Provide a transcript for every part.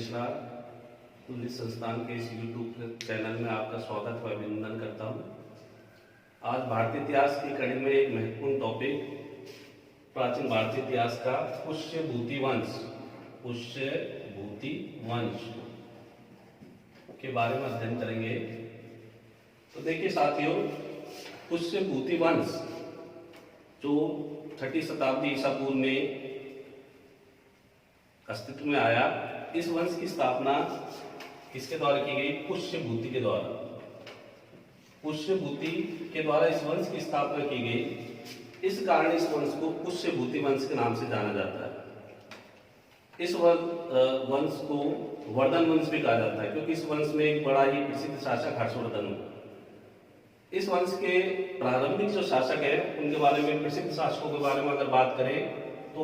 मिश्रा तुलसी संस्थान के इस यूट्यूब चैनल में आपका स्वागत व अभिनंदन करता हूँ। आज भारतीय इतिहास की कड़ी में एक महत्वपूर्ण टॉपिक प्राचीन भारतीय इतिहास का पुष्यभूति वंश के बारे में अध्ययन करेंगे। तो देखिए साथियों, पुष्यभूति वंश जो 6ठी शताब्दी ईसा पूर्व में अस्तित्व में आया, इस वंश की स्थापना किसके द्वारा की गई? पुष्यभूति के द्वारा। पुष्यभूति के द्वारा इस वंश की स्थापना की गई। इस कारण इस वंश को पुष्यभूति वंश के नाम से जाना जाता है। इस वंश को वर्धन वंश भी कहा जाता है, क्योंकि इस वंश में एक बड़ा ही प्रसिद्ध शासक हर्षवर्धन। इस वंश के प्रारंभिक जो शासक है उनके बारे में, प्रसिद्ध शासकों के बारे में अगर बात करें तो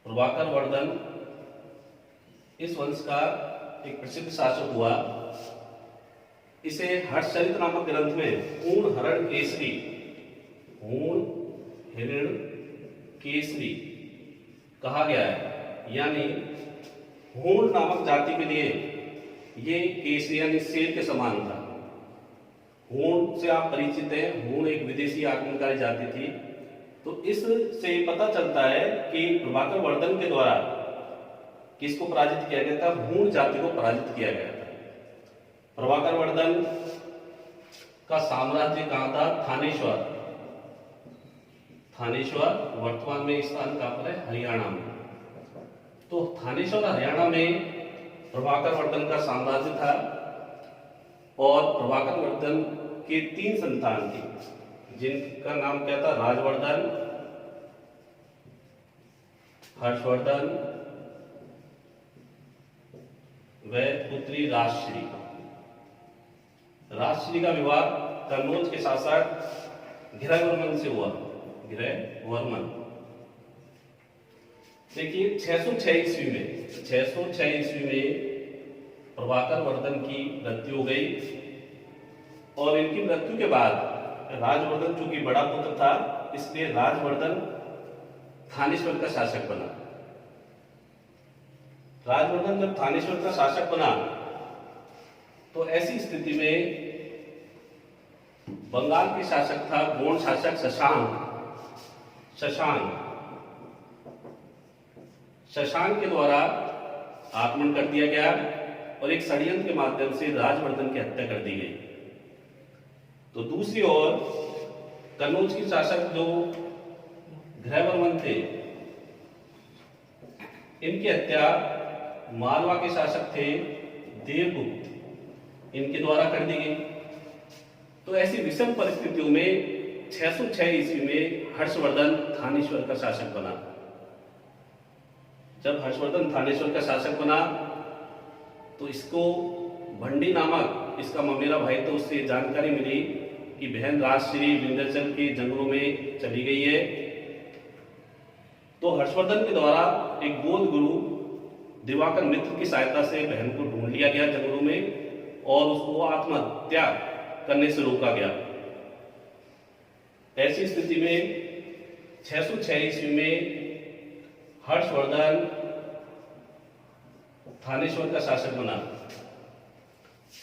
प्रभाकर वर्धन इस वंश का एक प्रसिद्ध शासक हुआ। इसे हर्षचरित नामक ग्रंथ में पूर्ण हरण केसरी कहा गया है। यानी हूण नामक जाति के लिए ये केसरी यानी शेर के समान था। हूण से आप परिचित हैं, हूण एक विदेशी आक्रमणकारी जाति थी। तो इससे पता चलता है कि प्रभाकर वर्धन के द्वारा किसको पराजित किया गया था? हूण जाति को पराजित किया गया था। प्रभाकर वर्धन का साम्राज्य कहां था? थानेश्वर वर्तमान में स्थान कहां पर है? हरियाणा में। तो थानेश्वर हरियाणा में प्रभाकर वर्धन का साम्राज्य था और प्रभाकर वर्धन के 3 संतान थे, जिनका नाम क्या था? राजवर्धन, हर्षवर्धन व पुत्री राजश्री। राजश्री का विवाह कन्नौज के शासक घिरवर्मन से हुआ। घिरवर्मन देखिए 606 ईस्वी में प्रभाकर वर्धन की मृत्यु हो गई और इनकी मृत्यु के बाद राजवर्धन चूंकि बड़ा पुत्र था, इसलिए राजवर्धन थानेश्वर का शासक बना। राजवर्धन जब थानेश्वर का शासक बना तो ऐसी स्थिति में बंगाल के शासक था गोंड शासक शशांक के द्वारा आक्रमण कर दिया गया और एक षड्यंत्र के माध्यम से राजवर्धन की हत्या कर दी गई। तो दूसरी ओर कन्नौज के शासक जो घिरवर्मन थे, इनकी हत्या मालवा के शासक थे देवगुप्त, इनके द्वारा कर दी गई। तो ऐसी विषम परिस्थितियों में 606 ईस्वी में हर्षवर्धन थानेश्वर का शासक बना। जब हर्षवर्धन थानेश्वर का शासक बना तो इसको भंडी नामक इसका ममेरा भाई, तो उससे जानकारी मिली कि बहन राजश्री विंध्याचल के जंगलों में चली गई है। तो हर्षवर्धन के द्वारा एक बौद्ध गुरु दिवाकर मित्र की सहायता से बहन को ढूंढ लिया गया जंगलों में और उसको आत्महत्या करने से रोका गया। ऐसी स्थिति में 606 ईस्वी में हर्षवर्धन थानेश्वर का शासक बना।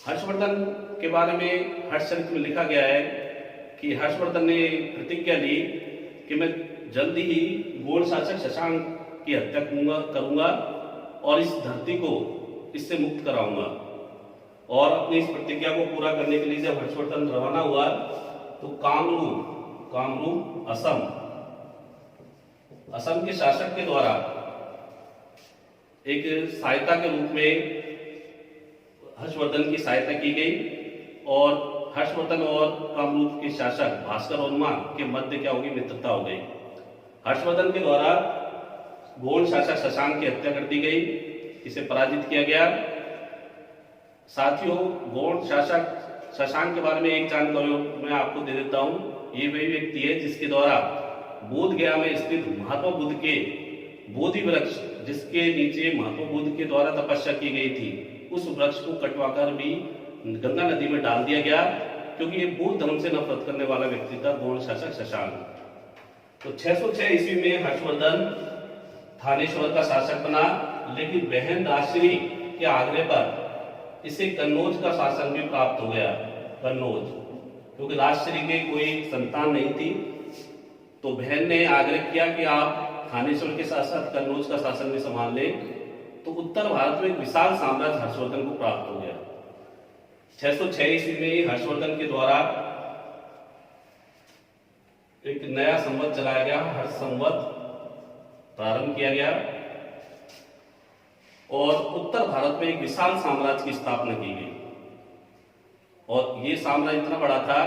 हर्षवर्धन के बारे में हर्षचरित में लिखा गया है कि हर्षवर्धन ने प्रतिज्ञा ली कि मैं जल्दी ही गोंड शासक शशांक की हत्या करूंगा और इस धरती को इससे मुक्त कराऊंगा। और अपनी इस प्रतिज्ञा को पूरा करने के लिए जब हर्षवर्धन रवाना हुआ तो कामरूप असम के शासक के द्वारा एक सहायता के रूप में हर्षवर्धन की सहायता की गई और हर्षवर्धन और कामरूप के शासक भास्कर वर्मा के मध्य क्या होगी? मित्रता हो गई। हर्षवर्धन के द्वारा गोंड शासक शशांक की हत्या कर दी गई, इसे पराजित किया गया। साथियों, गोंड शासक शशांक के बारे में एक जानकारी मैं आपको दे देता हूं। ये वही व्यक्ति है जिसके द्वारा बोध गया में स्थित महात्मा बुद्ध के बोधि वृक्ष, जिसके नीचे महात्मा बुद्ध के द्वारा तपस्या की गई थी, उस वृक्ष को कटवाकर भी गंगा नदी में डाल दिया गया, क्योंकि ये बौद्ध धर्म से नफरत करने वाला व्यक्ति था गोंड शासक शशांक। तो 606 ईस्वी में हर्षवर्धन थानेश्वर का शासक बना, लेकिन बहन राजश्री के आग्रह पर इसे कन्नौज का शासन भी प्राप्त हो गया। कन्नौज, क्योंकि राजश्री के कोई संतान नहीं थी, तो बहन ने आग्रह किया कि आप थानेश्वर के साथ साथ कन्नौज का शासन भी संभाल लें। तो उत्तर भारत में एक विशाल साम्राज्य हर्षवर्धन को प्राप्त हो गया। 606 ईस्वी में हर्षवर्धन के द्वारा एक नया संवत चलाया गया, हर्ष संवत प्रारंभ किया गया और उत्तर भारत में एक विशाल साम्राज्य की स्थापना की गई। और ये साम्राज्य इतना बड़ा था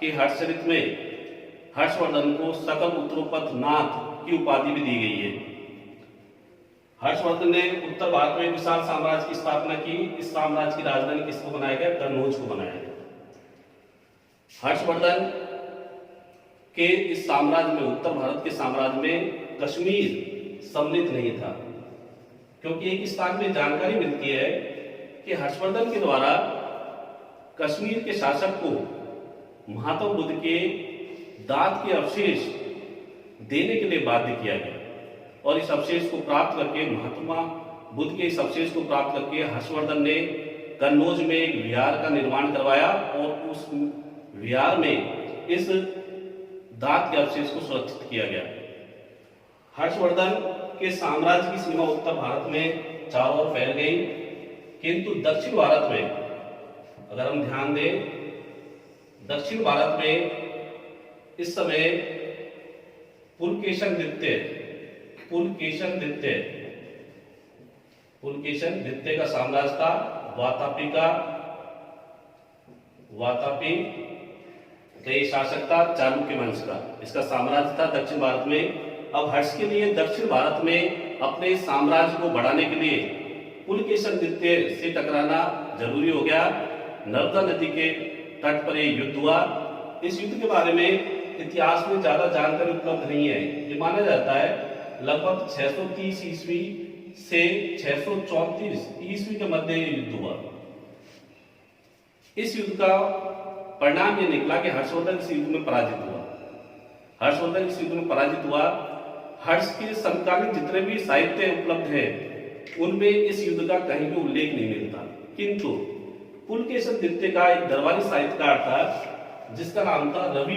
कि हर्षचरित में हर्षवर्धन को सकल उत्तरोपथ नाथ की उपाधि भी दी गई है। हर्षवर्धन ने उत्तर भारत में विशाल साम्राज्य की स्थापना की। इस साम्राज्य की राजधानी किसको बनाया गया? कन्नौज को बनाया गया। हर्षवर्धन के इस साम्राज्य में, उत्तर भारत के साम्राज्य में कश्मीर सम्मिलित नहीं था, क्योंकि एक स्थान में जानकारी मिलती है कि हर्षवर्धन के द्वारा कश्मीर के शासक को महात्मा बुद्ध के दांत के अवशेष देने के लिए बाध्य किया गया और इस अवशेष को प्राप्त करके, महात्मा बुद्ध के इस अवशेष को प्राप्त करके हर्षवर्धन ने कन्नौज में एक विहार का निर्माण करवाया और उस विहार में इस दांत के अवशेष को सुरक्षित किया गया। हर्षवर्धन के साम्राज्य की सीमा उत्तर भारत में चारों ओर फैल गई, किंतु दक्षिण भारत में अगर हम ध्यान दें, दक्षिण भारत में इस समय पुलकेशन द्वितीय का साम्राज्य था। वातापी का ये शासक था, चालुक्य वंश का इसका साम्राज्य था दक्षिण भारत में। अब हर्ष के लिए दक्षिण भारत में अपने साम्राज्य को बढ़ाने के लिए पुलकेशन द्वितीय से टकराना जरूरी हो गया। नर्मदा नदी के तट पर यह युद्ध हुआ। इस युद्ध के बारे में इतिहास में ज्यादा जानकारी उपलब्ध नहीं है। ये माना जाता है लगभग 630 ईस्वी से 634 ईस्वी के मध्य ये युद्ध हुआ। इस युद्ध का परिणाम ये निकला कि हर्षवर्धन इस युद्ध में पराजित हुआ। हर्ष के समकालीन जितने भी साहित्य उपलब्ध है उनमें इस युद्ध का कहीं भी उल्लेख नहीं मिलता, किंतु पुलकेशन द्वितीय का एक दरबारी साहित्यकार था जिसका नाम था रवि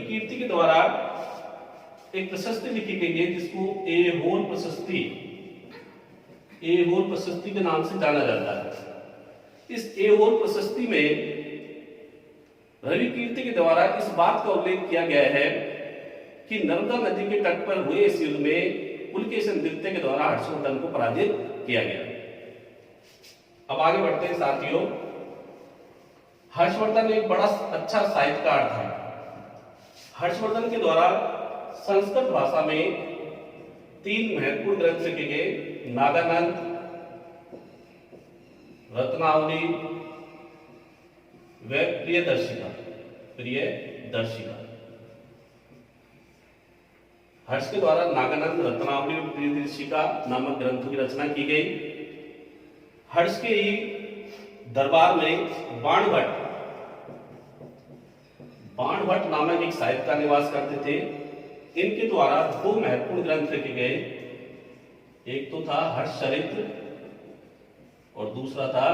कीर्ति के द्वारा एक प्रशस्ति लिखी गई है जिसको एहोल प्रशस्ति के नाम से जाना जाता है। इस एहोल प्रशस्ति में रवि कीर्ति के द्वारा इस बात का उल्लेख किया गया है कि नर्मदा नदी के तट पर हुए इस युद्ध में पुलकेशन द्वितीय के द्वारा हर्षवर्धन को पराजित किया गया। अब आगे बढ़ते हैं साथियों। हर्षवर्धन एक बड़ा अच्छा साहित्यकार था। हर्षवर्धन के द्वारा संस्कृत भाषा में 3 महत्वपूर्ण ग्रंथ लिखे गए, नागानंद, रत्नावली व प्रियदर्शिका। हर्ष के द्वारा नागानंद, रत्नावली और प्रियदर्शिका नामक ग्रंथों की रचना की गई। हर्ष के ही दरबार में बाणभट्ट नामक एक साहित्यकार निवास करते थे। इनके द्वारा 2 महत्वपूर्ण ग्रंथ लिखे गए, एक तो था हर्षचरित्र और दूसरा था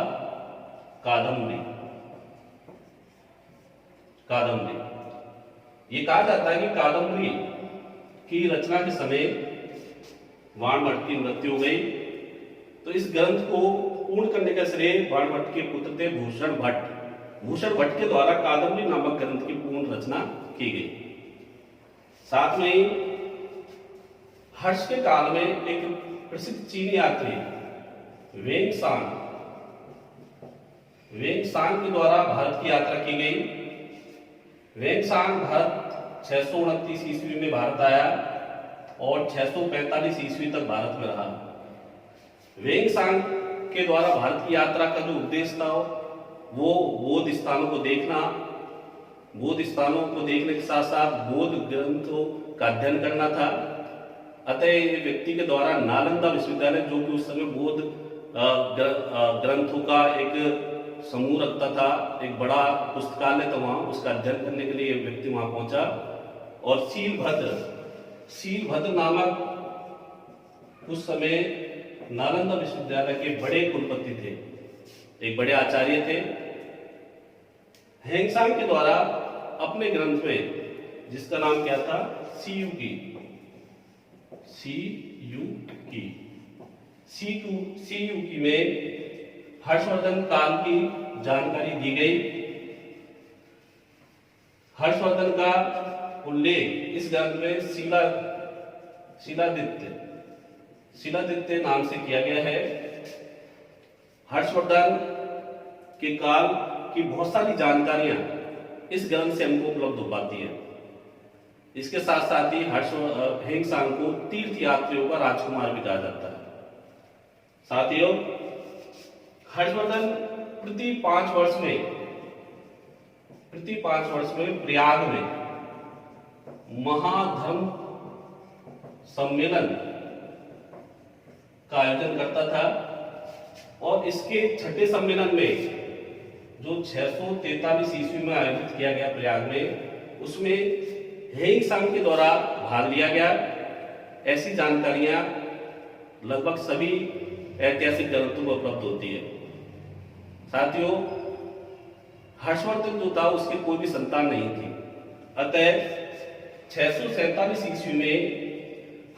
कादम्बरी। ये कहा जाता है कि कादम्बरी की रचना के समय बाणभट्ट की मृत्यु हो गई, तो इस ग्रंथ को पूर्ण करने का श्रेय बाणभट्ट के पुत्र थे भूषण भट्ट के द्वारा कादम्बरी नामक ग्रंथ की पूर्ण रचना की गई। साथ में ही हर्ष के काल में एक प्रसिद्ध चीनी यात्री वेंग सांग के द्वारा भारत की यात्रा की गई। वेंग सांग भारत 629 ईस्वी में भारत आया और 645 ईस्वी तक भारत में रहा। वेंग सांग के द्वारा भारत की यात्रा का जो उद्देश्य था वो बौद्ध स्थानों को देखना, बौद्ध स्थानों को देखने के साथ साथ बौद्ध ग्रंथों का अध्ययन करना था। अतः ये व्यक्ति के द्वारा नालंदा विश्वविद्यालय, जो कि उस समय बौद्ध ग्रंथों का एक समूह रखता था, एक बड़ा पुस्तकालय था वहां, उसका अध्ययन करने के लिए व्यक्ति वहां पहुंचा और शीलभद्र शीलभद्र नामक उस समय नालंदा विश्वविद्यालय के बड़े कुलपति थे, एक बड़े आचार्य थे। हेंगसांग के द्वारा अपने ग्रंथ में, जिसका नाम क्या था, सीयुकी में हर्षवर्धन काल की जानकारी दी गई। हर्षवर्धन का उल्लेख इस ग्रंथ में शिलादित्य नाम से किया गया है। हर्षवर्धन के काल की बहुत सारी जानकारियां इस ग्रंथ से हमको उपलब्ध हो पाती है। इसके साथ साथ ही हेंगसांग को तीर्थ यात्रियों का राजकुमार भी कहा जाता है। साथियों, हर्षवर्धन प्रति 5 वर्ष में प्रयाग में महाधर्म सम्मेलन का आयोजन करता था और इसके 6ठे सम्मेलन में, जो 643 ईस्वी में आयोजित किया गया प्रयाग में, उसमें हेंगसांग के द्वारा भाग लिया गया। ऐसी जानकारियां लगभग सभी ऐतिहासिक ग्रंथों में उपलब्ध होती है। साथियों, हर्षवर्धन जो था उसकी कोई भी संतान नहीं थी, अतः 647 ईस्वी में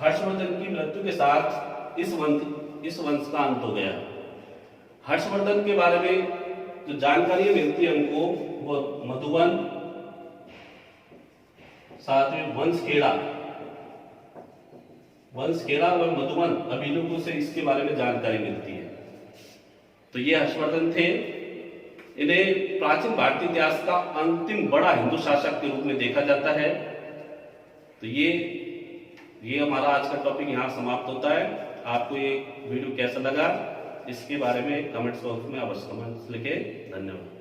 हर्षवर्धन की मृत्यु के साथ इस वंश का अंत हो गया। हर्षवर्धन के बारे में जो जानकारियां मिलती है हमको, वो मधुबन, साथ में वंशखेड़ा और मधुबन अभिलेखों से इसके बारे में जानकारी मिलती है। तो ये हर्षवर्धन थे। इन्हें प्राचीन भारतीय इतिहास का अंतिम बड़ा हिंदू शासक के रूप में देखा जाता है। तो ये हमारा आज का टॉपिक यहाँ समाप्त होता है। आपको ये वीडियो कैसा लगा, इसके बारे में कमेंट्स बॉक्स में अवश्य कमेंट्स लिखें। धन्यवाद।